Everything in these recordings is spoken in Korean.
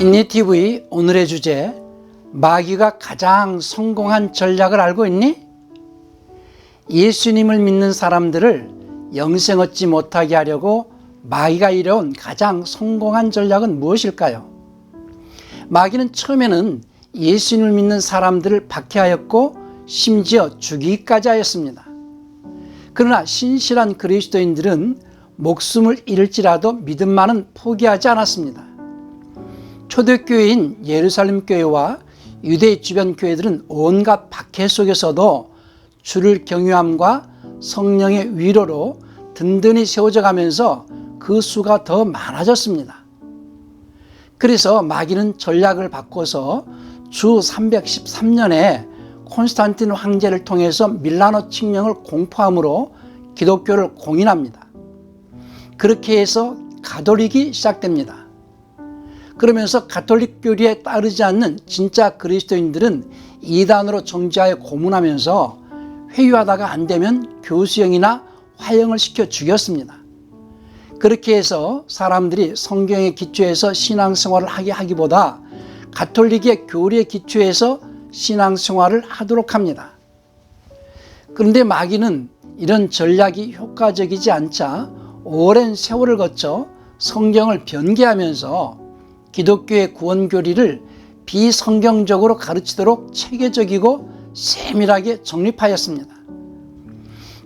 인니TV 오늘의 주제, 마귀가 가장 성공한 전략을 알고 있니? 예수님을 믿는 사람들을 영생 얻지 못하게 하려고 마귀가 이뤄온 가장 성공한 전략은 무엇일까요? 마귀는 처음에는 예수님을 믿는 사람들을 박해하였고 심지어 죽이기까지 하였습니다. 그러나 신실한 그리스도인들은 목숨을 잃을지라도 믿음만은 포기하지 않았습니다. 초대교회인 예루살렘 교회와 유대 주변 교회들은 온갖 박해 속에서도 주를 경유함과 성령의 위로로 든든히 세워져 가면서 그 수가 더 많아졌습니다. 그래서 마귀는 전략을 바꿔서 주 313년에 콘스탄틴 황제를 통해서 밀라노 칙령을 공포함으로 기독교를 공인합니다. 그렇게 해서 가톨릭이 시작됩니다. 그러면서 가톨릭 교리에 따르지 않는 진짜 그리스도인들은 이단으로 정죄하여 고문하면서 회유하다가 안 되면 교수형이나 화형을 시켜 죽였습니다. 그렇게 해서 사람들이 성경에 기초해서 신앙생활을 하기보다 가톨릭의 교리에 기초해서 신앙생활을 하도록 합니다. 그런데 마귀는 이런 전략이 효과적이지 않자 오랜 세월을 거쳐 성경을 변개하면서 기독교의 구원교리를 비성경적으로 가르치도록 체계적이고 세밀하게 정립하였습니다.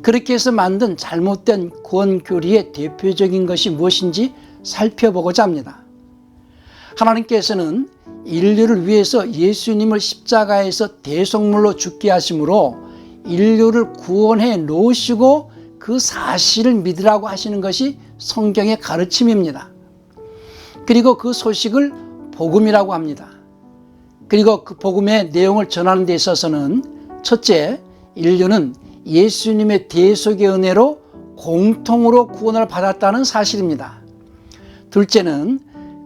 그렇게 해서 만든 잘못된 구원교리의 대표적인 것이 무엇인지 살펴보고자 합니다. 하나님께서는 인류를 위해서 예수님을 십자가에서 대속물로 죽게 하심으로 인류를 구원해 놓으시고 그 사실을 믿으라고 하시는 것이 성경의 가르침입니다. 그리고 그 소식을 복음이라고 합니다. 그리고 그 복음의 내용을 전하는 데 있어서는 첫째, 인류는 예수님의 대속의 은혜로 공통으로 구원을 받았다는 사실입니다. 둘째는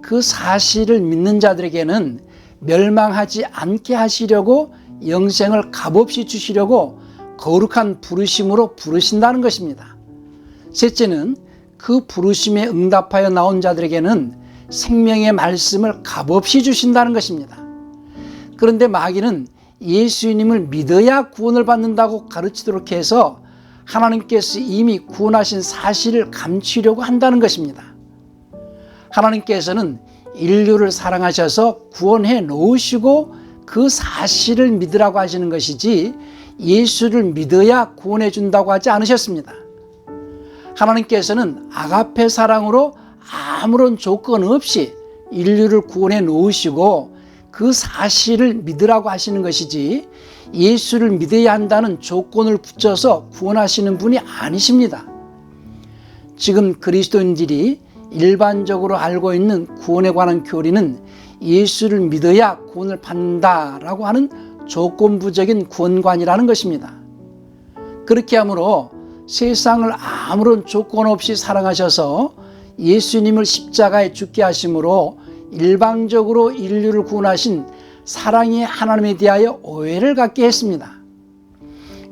그 사실을 믿는 자들에게는 멸망하지 않게 하시려고 영생을 값없이 주시려고 거룩한 부르심으로 부르신다는 것입니다. 셋째는 그 부르심에 응답하여 나온 자들에게는 생명의 말씀을 값없이 주신다는 것입니다. 그런데 마귀는 예수님을 믿어야 구원을 받는다고 가르치도록 해서 하나님께서 이미 구원하신 사실을 감추려고 한다는 것입니다. 하나님께서는 인류를 사랑하셔서 구원해 놓으시고 그 사실을 믿으라고 하시는 것이지 예수를 믿어야 구원해 준다고 하지 않으셨습니다. 하나님께서는 아가페 사랑으로 아무런 조건 없이 인류를 구원해 놓으시고 그 사실을 믿으라고 하시는 것이지 예수를 믿어야 한다는 조건을 붙여서 구원하시는 분이 아니십니다. 지금 그리스도인들이 일반적으로 알고 있는 구원에 관한 교리는 예수를 믿어야 구원을 받는다라고 하는 조건부적인 구원관이라는 것입니다. 그렇게 하므로 세상을 아무런 조건 없이 사랑하셔서 예수님을 십자가에 죽게 하심으로 일방적으로 인류를 구원하신 사랑의 하나님에 대하여 오해를 갖게 했습니다.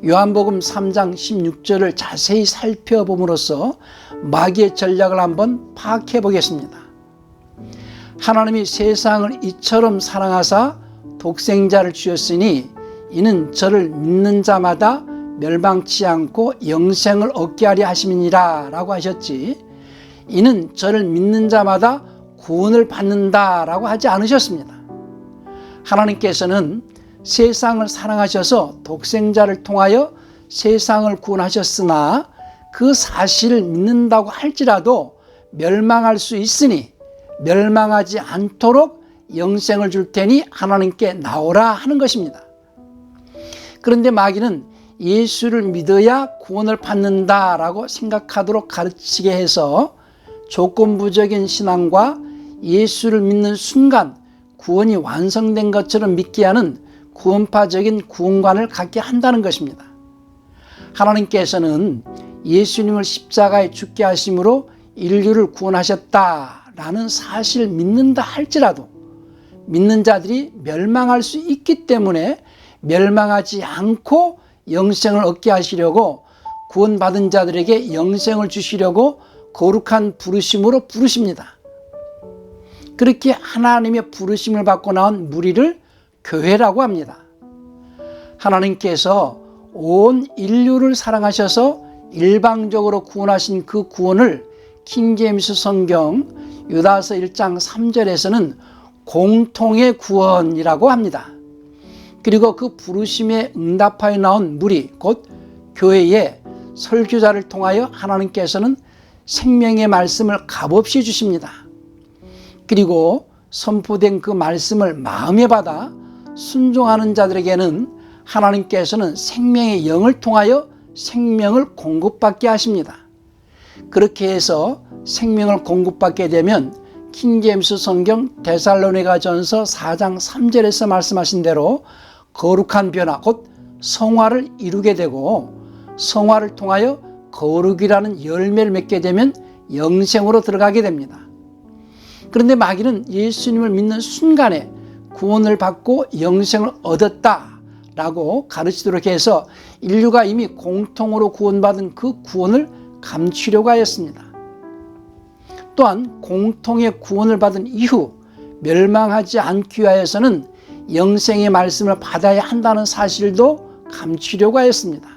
요한복음 3장 16절을 자세히 살펴봄으로써 마귀의 전략을 한번 파악해 보겠습니다. 하나님이 세상을 이처럼 사랑하사 독생자를 주셨으니 이는 저를 믿는 자마다 멸망치 않고 영생을 얻게 하려 하심이니라 라고 하셨지, 이는 저를 믿는 자마다 구원을 받는다라고 하지 않으셨습니다. 하나님께서는 세상을 사랑하셔서 독생자를 통하여 세상을 구원하셨으나 그 사실을 믿는다고 할지라도 멸망할 수 있으니 멸망하지 않도록 영생을 줄 테니 하나님께 나오라 하는 것입니다. 그런데 마귀는 예수를 믿어야 구원을 받는다라고 생각하도록 가르치게 해서 조건부적인 신앙과 예수를 믿는 순간 구원이 완성된 것처럼 믿게 하는 구원파적인 구원관을 갖게 한다는 것입니다. 하나님께서는 예수님을 십자가에 죽게 하심으로 인류를 구원하셨다라는 사실을 믿는다 할지라도 믿는 자들이 멸망할 수 있기 때문에 멸망하지 않고 영생을 얻게 하시려고 구원받은 자들에게 영생을 주시려고 거룩한 부르심으로 부르십니다. 그렇게 하나님의 부르심을 받고 나온 무리를 교회라고 합니다. 하나님께서 온 인류를 사랑하셔서 일방적으로 구원하신 그 구원을 킹제임스 성경 유다서 1장 3절에서는 공통의 구원이라고 합니다. 그리고 그 부르심에 응답하여 나온 무리, 곧 교회의 설교자를 통하여 하나님께서는 생명의 말씀을 값없이 주십니다. 그리고 선포된 그 말씀을 마음에 받아 순종하는 자들에게는 하나님께서는 생명의 영을 통하여 생명을 공급받게 하십니다. 그렇게 해서 생명을 공급받게 되면 킹제임스 성경 데살로니가전서 4장 3절에서 말씀하신 대로 거룩한 변화, 곧 성화를 이루게 되고, 성화를 통하여 거룩이라는 열매를 맺게 되면 영생으로 들어가게 됩니다. 그런데 마귀는 예수님을 믿는 순간에 구원을 받고 영생을 얻었다라고 가르치도록 해서 인류가 이미 공통으로 구원받은 그 구원을 감추려고 하였습니다. 또한 공통의 구원을 받은 이후 멸망하지 않기 위하여서는 영생의 말씀을 받아야 한다는 사실도 감추려고 하였습니다.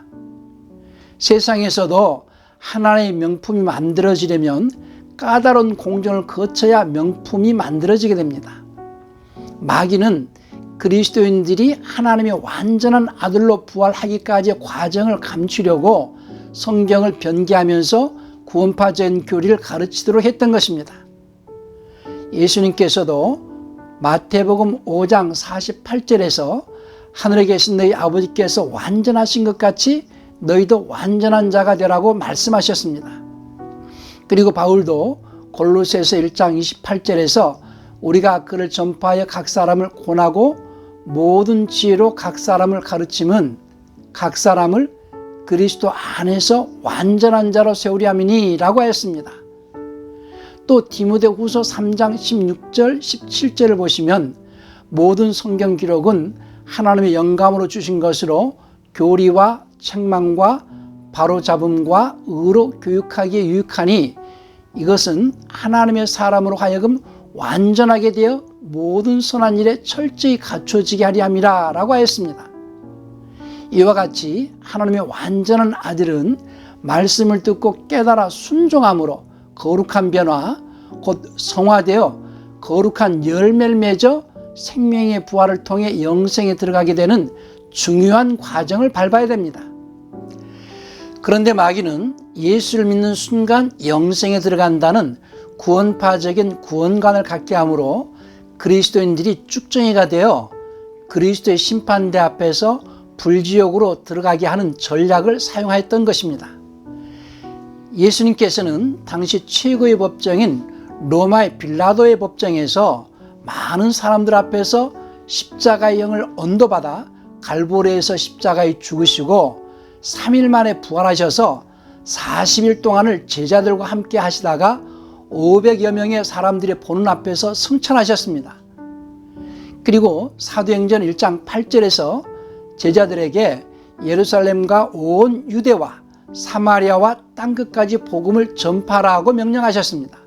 세상에서도 하나의 명품이 만들어지려면 까다로운 공정을 거쳐야 명품이 만들어지게 됩니다. 마귀는 그리스도인들이 하나님의 완전한 아들로 부활하기까지의 과정을 감추려고 성경을 변개하면서 구원파적인 교리를 가르치도록 했던 것입니다. 예수님께서도 마태복음 5장 48절에서 하늘에 계신 너희 아버지께서 완전하신 것 같이 너희도 완전한 자가 되라고 말씀하셨습니다. 그리고 바울도 골로새서 1장 28절에서 우리가 그를 전파하여 각 사람을 권하고 모든 지혜로 각 사람을 가르침은 각 사람을 그리스도 안에서 완전한 자로 세우리 함이니 라고 하였습니다. 또 디모데후서 3장 16절 17절을 보시면 모든 성경 기록은 하나님의 영감으로 주신 것으로 교리와 책망과 바로잡음과 의로 교육하기에 유익하니 이것은 하나님의 사람으로 하여금 완전하게 되어 모든 선한 일에 철저히 갖춰지게 하리 함이라 라고 하였습니다. 이와 같이 하나님의 완전한 아들은 말씀을 듣고 깨달아 순종함으로 거룩한 변화, 곧 성화되어 거룩한 열매를 맺어 생명의 부활을 통해 영생에 들어가게 되는 중요한 과정을 밟아야 됩니다. 그런데 마귀는 예수를 믿는 순간 영생에 들어간다는 구원파적인 구원관을 갖게 하므로 그리스도인들이 쭉정이가 되어 그리스도의 심판대 앞에서 불지옥으로 들어가게 하는 전략을 사용하였던 것입니다. 예수님께서는 당시 최고의 법정인 로마의 빌라도의 법정에서 많은 사람들 앞에서 십자가의 영을 언도받아 갈보리에서 십자가에 죽으시고 3일 만에 부활하셔서 40일 동안을 제자들과 함께 하시다가 500여 명의 사람들이 보는 앞에서 승천하셨습니다. 그리고 사도행전 1장 8절에서 제자들에게 예루살렘과 온 유대와 사마리아와 땅끝까지 복음을 전파하라고 명령하셨습니다.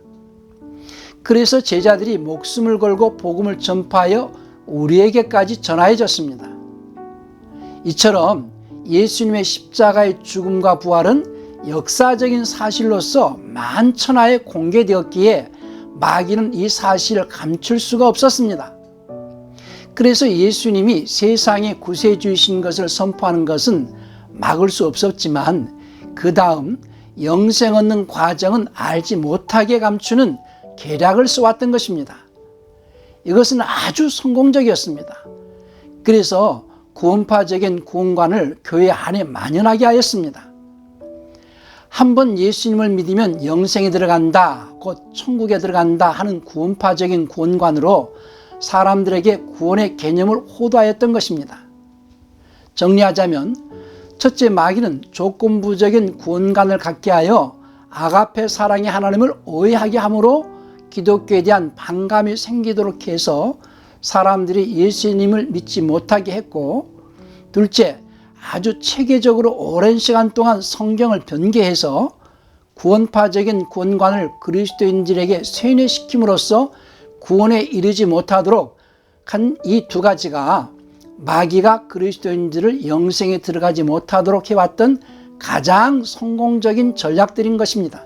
그래서 제자들이 목숨을 걸고 복음을 전파하여 우리에게까지 전하여졌습니다. 이처럼 예수님의 십자가의 죽음과 부활은 역사적인 사실로서 만천하에 공개되었기에 마귀는 이 사실을 감출 수가 없었습니다. 그래서 예수님이 세상에 구세주이신 것을 선포하는 것은 막을 수 없었지만 그 다음 영생 얻는 과정은 알지 못하게 감추는 계략을 써왔던 것입니다. 이것은 아주 성공적이었습니다. 그래서 구원파적인 구원관을 교회 안에 만연하게 하였습니다. 한번 예수님을 믿으면 영생에 들어간다, 곧 천국에 들어간다 하는 구원파적인 구원관으로 사람들에게 구원의 개념을 호도하였던 것입니다. 정리하자면 첫째, 마귀는 조건부적인 구원관을 갖게 하여 아가페 사랑의 하나님을 오해하게 함으로 기독교에 대한 반감이 생기도록 해서 사람들이 예수님을 믿지 못하게 했고, 둘째, 아주 체계적으로 오랜 시간 동안 성경을 변개해서 구원파적인 구원관을 그리스도인들에게 세뇌시킴으로써 구원에 이르지 못하도록 한 이 두 가지가 마귀가 그리스도인들을 영생에 들어가지 못하도록 해왔던 가장 성공적인 전략들인 것입니다.